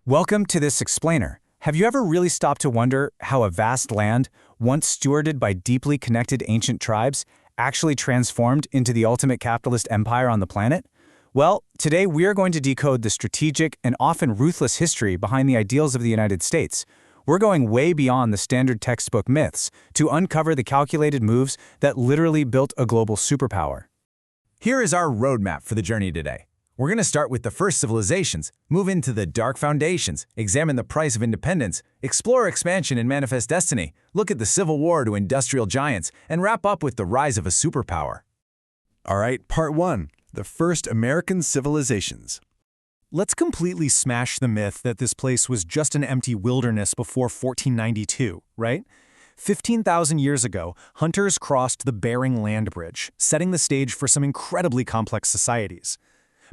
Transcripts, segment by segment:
Welcome to this explainer. Have you ever really stopped to wonder how a vast land, once stewarded by deeply connected ancient tribes, actually transformed into the ultimate capitalist empire on the planet? Well, today we are going to decode the strategic and often ruthless history behind the ideals of the United States. We're going way beyond the standard textbook myths to uncover the calculated moves that literally built a global superpower. Here is our roadmap for the journey today. We're going to start with the first civilizations, move into the dark foundations, examine the price of independence, explore expansion and manifest destiny, look at the Civil War to industrial giants, and wrap up with the rise of a superpower. All right, part 1, the first American civilizations. Let's completely smash the myth that this place was just an empty wilderness before 1492, right? 15,000 years ago, hunters crossed the Bering Land Bridge, setting the stage for some incredibly complex societies.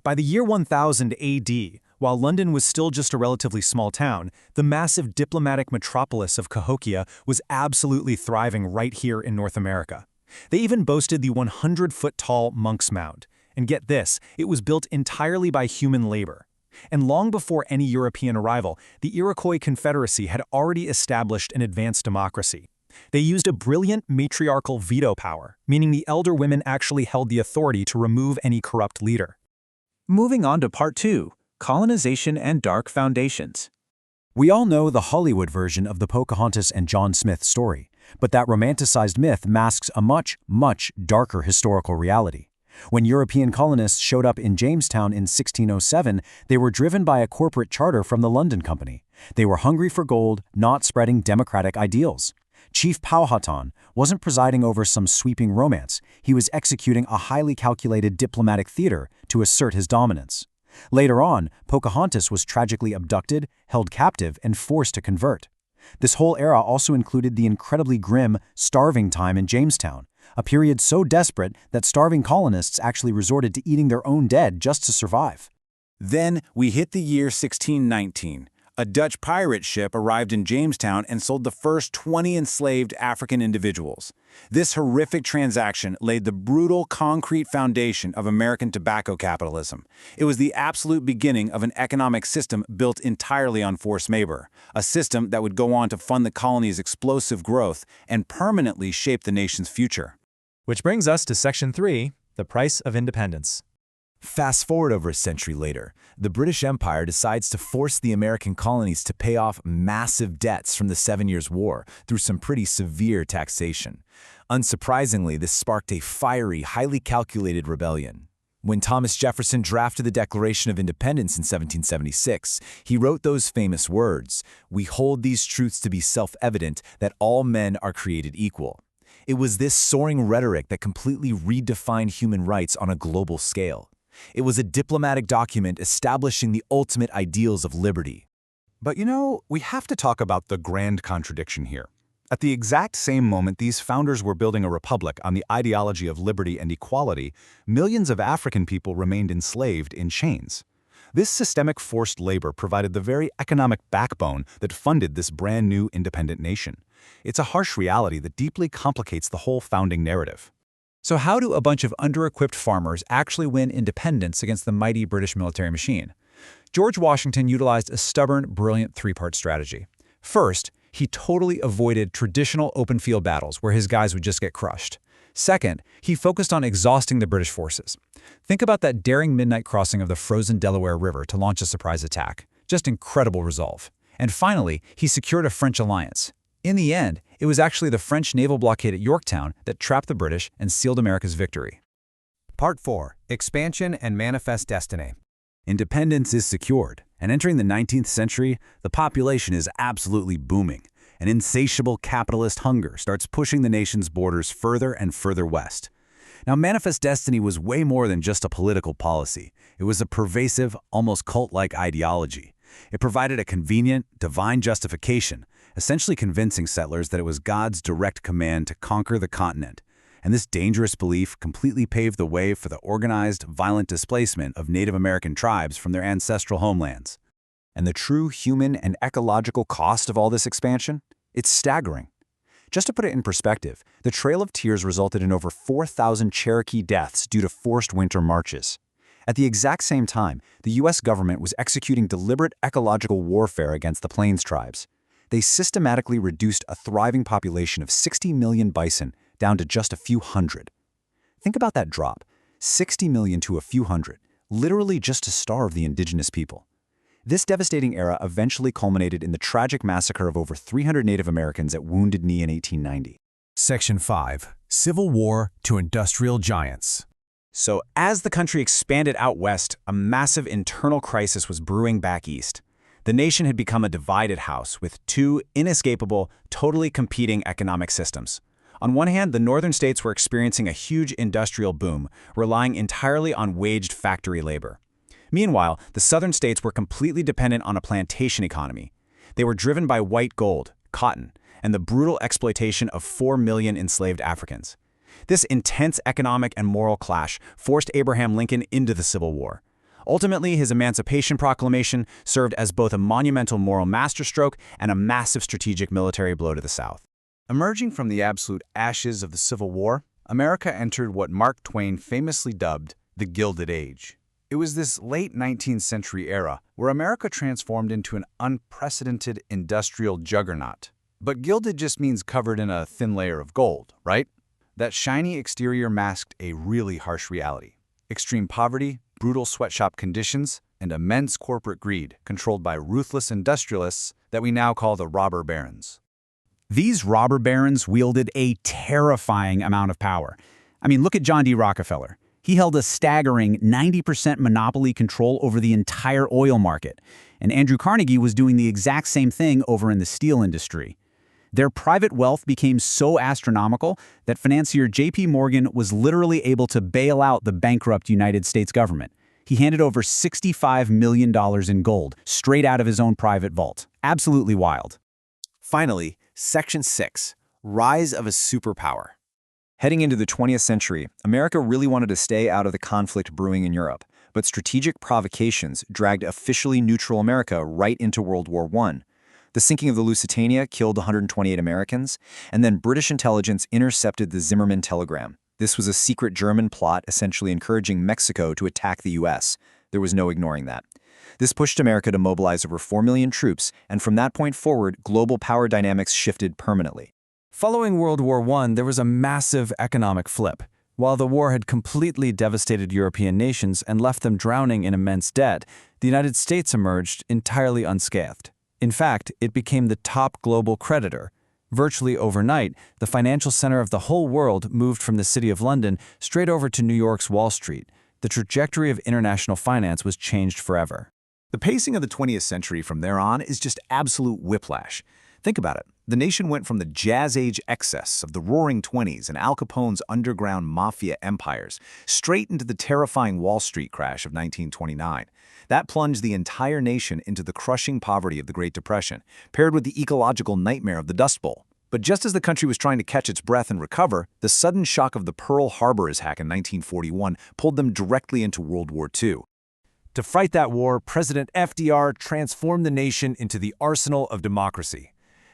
By the year 1000 AD, while London was still just a relatively small town, the massive diplomatic metropolis of Cahokia was absolutely thriving right here in North America. They even boasted the 100-foot-tall Monk's Mound. And get this, it was built entirely by human labor. And long before any European arrival, the Iroquois Confederacy had already established an advanced democracy. They used a brilliant matriarchal veto power, meaning the elder women actually held the authority to remove any corrupt leader. Moving on to part 2, colonization and dark foundations. We all know the Hollywood version of the Pocahontas and John Smith story, but that romanticized myth masks a much, much darker historical reality. When European colonists showed up in Jamestown in 1607, they were driven by a corporate charter from the London Company. They were hungry for gold, not spreading democratic ideals. Chief Powhatan wasn't presiding over some sweeping romance. He was executing a highly calculated diplomatic theater to assert his dominance. Later on, Pocahontas was tragically abducted, held captive, and forced to convert. This whole era also included the incredibly grim, starving time in Jamestown, a period so desperate that starving colonists actually resorted to eating their own dead just to survive. Then we hit the year 1619. A Dutch pirate ship arrived in Jamestown and sold the first 20 enslaved African individuals. This horrific transaction laid the brutal concrete foundation of American tobacco capitalism. It was the absolute beginning of an economic system built entirely on forced labor, a system that would go on to fund the colony's explosive growth and permanently shape the nation's future. Which brings us to Section 3, the price of independence. Fast forward over a century later, the British Empire decides to force the American colonies to pay off massive debts from the 7 Years' War through some pretty severe taxation. Unsurprisingly, this sparked a fiery, highly calculated rebellion. When Thomas Jefferson drafted the Declaration of Independence in 1776, he wrote those famous words, "We hold these truths to be self-evident that all men are created equal." It was this soaring rhetoric that completely redefined human rights on a global scale. It was a diplomatic document establishing the ultimate ideals of liberty. But we have to talk about the grand contradiction here. At the exact same moment these founders were building a republic on the ideology of liberty and equality, millions of African people remained enslaved in chains. This systemic forced labor provided the very economic backbone that funded this brand new independent nation. It's a harsh reality that deeply complicates the whole founding narrative. So how do a bunch of under-equipped farmers actually win independence against the mighty British military machine? George Washington utilized a stubborn, brilliant three-part strategy. First, he totally avoided traditional open-field battles where his guys would just get crushed. Second, he focused on exhausting the British forces. Think about that daring midnight crossing of the frozen Delaware River to launch a surprise attack. Just incredible resolve. And finally, he secured a French alliance. In the end, it was actually the French naval blockade at Yorktown that trapped the British and sealed America's victory. Part 4, Expansion and Manifest Destiny. Independence is secured, and entering the 19th century, the population is absolutely booming. An insatiable capitalist hunger starts pushing the nation's borders further and further west. Now, Manifest Destiny was way more than just a political policy. It was a pervasive, almost cult-like ideology. It provided a convenient, divine justification, essentially convincing settlers that it was God's direct command to conquer the continent. And this dangerous belief completely paved the way for the organized, violent displacement of Native American tribes from their ancestral homelands. And the true human and ecological cost of all this expansion? It's staggering. Just to put it in perspective, the Trail of Tears resulted in over 4,000 Cherokee deaths due to forced winter marches. At the exact same time, the US government was executing deliberate ecological warfare against the Plains tribes. They systematically reduced a thriving population of 60 million bison down to just a few hundred. Think about that drop, 60 million to a few hundred, literally just to starve the indigenous people. This devastating era eventually culminated in the tragic massacre of over 300 Native Americans at Wounded Knee in 1890. Section 5. Civil War to Industrial Giants. So as the country expanded out west, a massive internal crisis was brewing back east. The nation had become a divided house with two inescapable, totally competing economic systems. On one hand, the northern states were experiencing a huge industrial boom, relying entirely on waged factory labor. Meanwhile, the southern states were completely dependent on a plantation economy. They were driven by white gold, cotton, and the brutal exploitation of 4 million enslaved Africans. This intense economic and moral clash forced Abraham Lincoln into the Civil War. Ultimately, his Emancipation Proclamation served as both a monumental moral masterstroke and a massive strategic military blow to the South. Emerging from the absolute ashes of the Civil War, America entered what Mark Twain famously dubbed the Gilded Age. It was this late 19th century era where America transformed into an unprecedented industrial juggernaut. But gilded just means covered in a thin layer of gold, right? That shiny exterior masked a really harsh reality. Extreme poverty, brutal sweatshop conditions, and immense corporate greed controlled by ruthless industrialists that we now call the robber barons. These robber barons wielded a terrifying amount of power. I mean, look at John D. Rockefeller. He held a staggering 90% monopoly control over the entire oil market. And Andrew Carnegie was doing the exact same thing over in the steel industry. Their private wealth became so astronomical that financier J.P. Morgan was literally able to bail out the bankrupt United States government. He handed over $65 million in gold, straight out of his own private vault. Absolutely wild. Finally, Section 6. Rise of a Superpower. Heading into the 20th century, America really wanted to stay out of the conflict brewing in Europe, but strategic provocations dragged officially neutral America right into World War I. The sinking of the Lusitania killed 128 Americans, and then British intelligence intercepted the Zimmermann telegram. This was a secret German plot essentially encouraging Mexico to attack the U.S. There was no ignoring that. This pushed America to mobilize over 4 million troops, and from that point forward, global power dynamics shifted permanently. Following World War I, there was a massive economic flip. While the war had completely devastated European nations and left them drowning in immense debt, the United States emerged entirely unscathed. In fact, it became the top global creditor. Virtually overnight, the financial center of the whole world moved from the City of London straight over to New York's Wall Street. The trajectory of international finance was changed forever. The pacing of the 20th century from there on is just absolute whiplash. Think about it. The nation went from the Jazz Age excess of the Roaring '20s and Al Capone's underground mafia empires straight into the terrifying Wall Street crash of 1929. That plunged the entire nation into the crushing poverty of the Great Depression, paired with the ecological nightmare of the Dust Bowl. But just as the country was trying to catch its breath and recover, the sudden shock of the Pearl Harbor attack in 1941 pulled them directly into World War II. To fight that war, President FDR transformed the nation into the arsenal of democracy.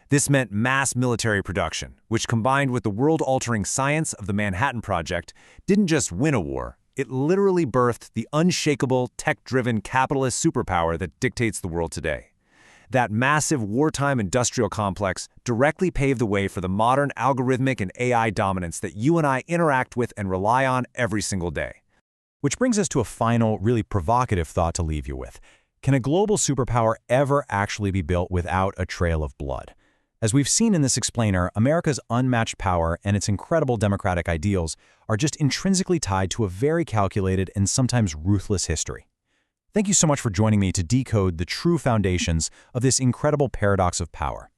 This meant mass military production, which combined with the world-altering science of the Manhattan Project, didn't just win a war, it literally birthed the unshakable, tech-driven capitalist superpower that dictates the world today. That massive wartime industrial complex directly paved the way for the modern algorithmic and AI dominance that you and I interact with and rely on every single day. Which brings us to a final, really provocative thought to leave you with. Can a global superpower ever actually be built without a trail of blood? As we've seen in this explainer, America's unmatched power and its incredible democratic ideals are just intrinsically tied to a very calculated and sometimes ruthless history. Thank you so much for joining me to decode the true foundations of this incredible paradox of power.